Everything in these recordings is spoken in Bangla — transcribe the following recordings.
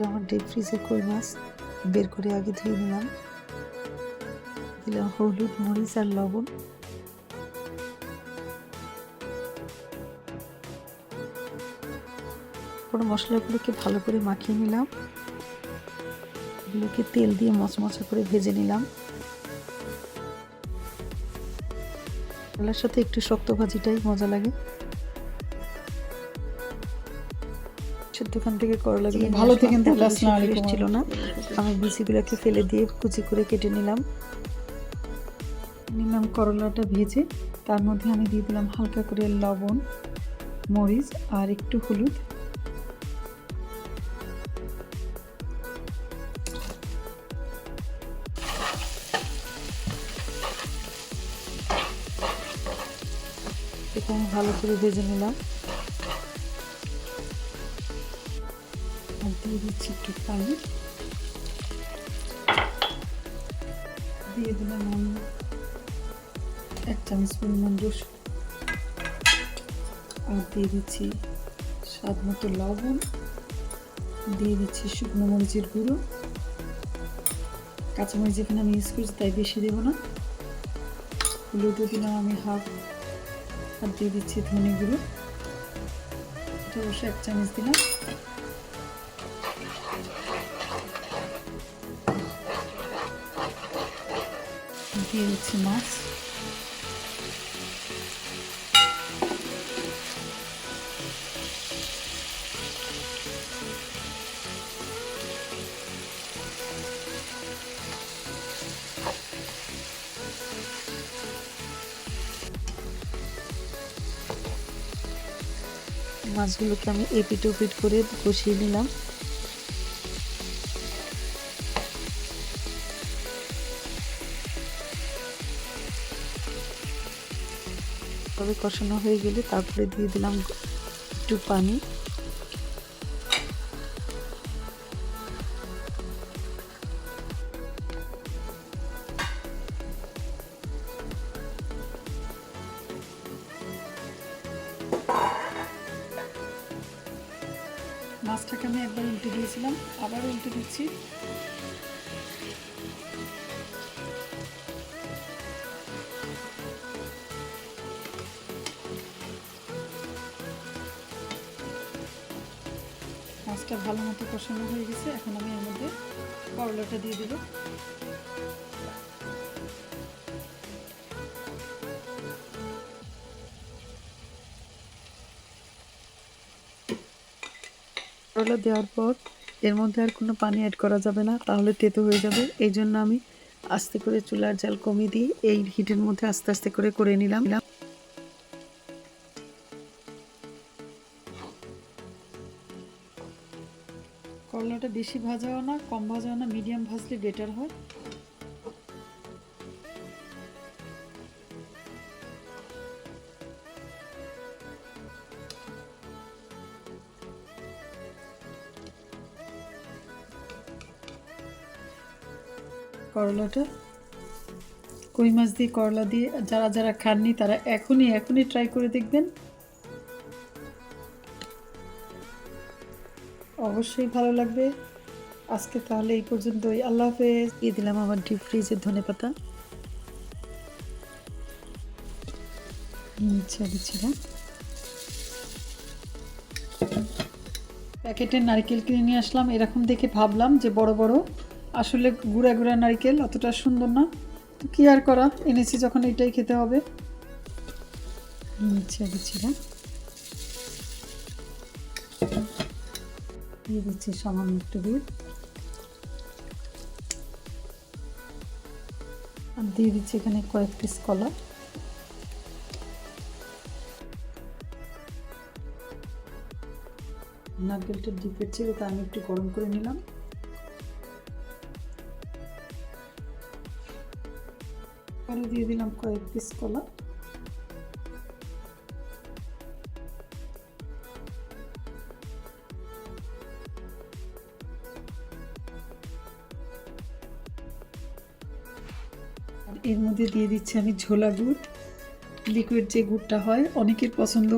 আমার ডিপ ফ্রিজে কই মাছ বের করে আগে ধুয়ে নিলাম। দিলাম হলুদ, মরিচ আর লবণ। পুরো মশলাগুলোকে ভালো করে মাখিয়ে নিলাম। এগুলোকে তেল দিয়ে মচমচা করে ভেজে নিলাম। মশলার সাথে একটু শক্ত ভাজিটাই মজা লাগে। দোকান থেকে করলাগুলো ভালো থেকে ছিল না, আমি বিচিগুলোকে ফেলে দিয়ে কুচি করে কেটে নিলাম। করলাটা ভেজে তার মধ্যে আমি দিয়ে দিলাম হালকা করে লবণ, মরিচ আর একটু হলুদ। এটা আমি ভালো করে ভেজে নিলাম। দিয়ে দিচ্ছি একটু পানি, দিয়ে দিলাম আমি 1 চামচ পরিমাণ রসুন, আর দিয়ে দিচ্ছি স্বাদ মতো লবণ, দিয়ে দিচ্ছি শুকনো মরিচের গুঁড়ো। কাঁচামরিচ যেখানে আমি ইউজ করছি তাই বেশি দেবো না। হলুদও দিলাম আমি হাফ, আর দিয়ে দিচ্ছি ধনে গুঁড়ো, এটা অবশ্য 1 চামচ দিলাম। দিয়ে দিচ্ছি মাছ, মাছগুলোকে আমি এপিট ওপিট করে কষিয়ে নিলাম। তবে কষানো হয়ে গেলে তারপরে দিয়ে দিলাম একটু পানি। মাছটাকে আমি একবার উল্টে দিয়েছিলাম, আবার উল্টে দিচ্ছি। মাছটা ভালো মতো কষানো হয়ে গেছে, এখন আমি এর মধ্যে করলাটা দিয়ে দেব। করলা দেওয়ার পর এর মধ্যে আর কোনো পানি অ্যাড করা যাবে না, তাহলে তেতো হয়ে যাবে। এই জন্য আমি আস্তে করে চুলার জাল কমিয়ে দিয়ে এই হিটের মধ্যে আস্তে আস্তে করে নিলাম। করলাটা বেশি ভাজাও না, কম ভাজাও না, মিডিয়াম ভাজলে বেটার হয়। করলাটা কই মাছ দিয়ে করলা দিয়ে যারা যারা খাননি তারা এখনই ট্রাই করে দেখবেন, অবশ্যই ভালো লাগবে। আজকে তাহলে এই পর্যন্তই, আল্লাহ হাফেজ। দিয়ে দিলাম আমার ডিপ ফ্রিজের ধনেপাতা, দিচ্ছিলাম। প্যাকেটের নারকেল কিনে নিয়ে আসলাম, এরকম দেখে ভাবলাম যে বড় বড়, আসলে গুঁড়া গুঁড়া নারকেল অতটা সুন্দর না, তো কি আর করা, এনেছি যখন এটাই খেতে হবে। দিচ্ছিলাম, দিয়ে দিচ্ছি সামান্য একটু দুধ, আর দিয়ে দিচ্ছি এখানে কয়েক পিস কলা। নারকেলটা ডিপের ছিল তা আমি একটু গরম করে নিলাম। পরে দিয়ে দিলাম কয়েক পিস কলা। আর এর মধ্যে দিয়ে দিচ্ছি আমি ঝোলা গুড়, লিকুইড যে গুড়টা হয়, অনেকের পছন্দ,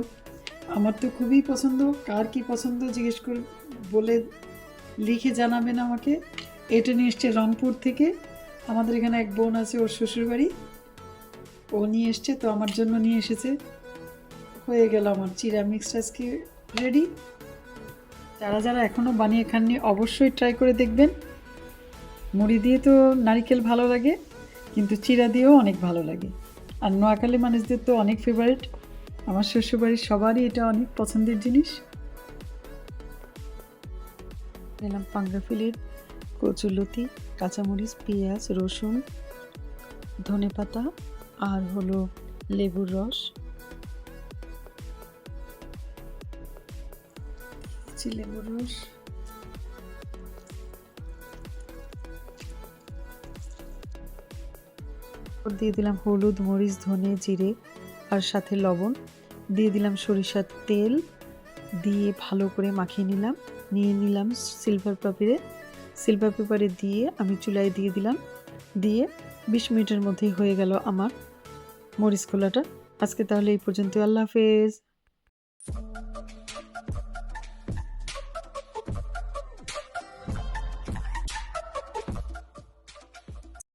আমার তো খুবই পছন্দ। কার কি পছন্দ জিজ্ঞেস করে বলে লিখে জানাবেন আমাকে। এটা নিয়ে এসছে রংপুর থেকে। আমাদের এখানে এক বোন আছে, ওর শ্বশুরবাড়ি, ও নিয়ে এসছে, তো আমার জন্য নিয়ে এসেছে। হয়ে গেল আমার চিরা মিক্সড আজকে রেডি। যারা যারা এখনও বানিয়ে খাননি অবশ্যই ট্রাই করে দেখবেন। মুড়ি দিয়ে তো নারিকেল ভালো লাগে, কিন্তু চিরা দিয়েও অনেক ভালো লাগে। আর নোয়াখালী মানুষদের তো অনেক ফেভারিট, আমার শ্বশুরবাড়ির সবারই এটা অনেক পছন্দের জিনিস। নিলাম পাঙ্গা ফিলের কচুলতি, কাঁচামরিচ, পেঁয়াজ, রসুন, ধনেপাতা আর হলো লেবুর রস, লেবুর রস, দিয়ে দিলাম হলুদ, মরিচ, ধনে, জিরে আর সাথে লবণ, দিয়ে দিলাম সরিষার তেল, দিয়ে ভালো করে মাখিয়ে নিলাম। নিয়ে নিলাম সিলভার পেপারে দিয়ে আমি চুলায় দিয়ে দিলাম। দিয়ে 20 মিনিটের মধ্যেই হয়ে গেল আমার মরিচ খোলাটা। আজকে তাহলে এই পর্যন্ত। আল্লাহ হাফেজ।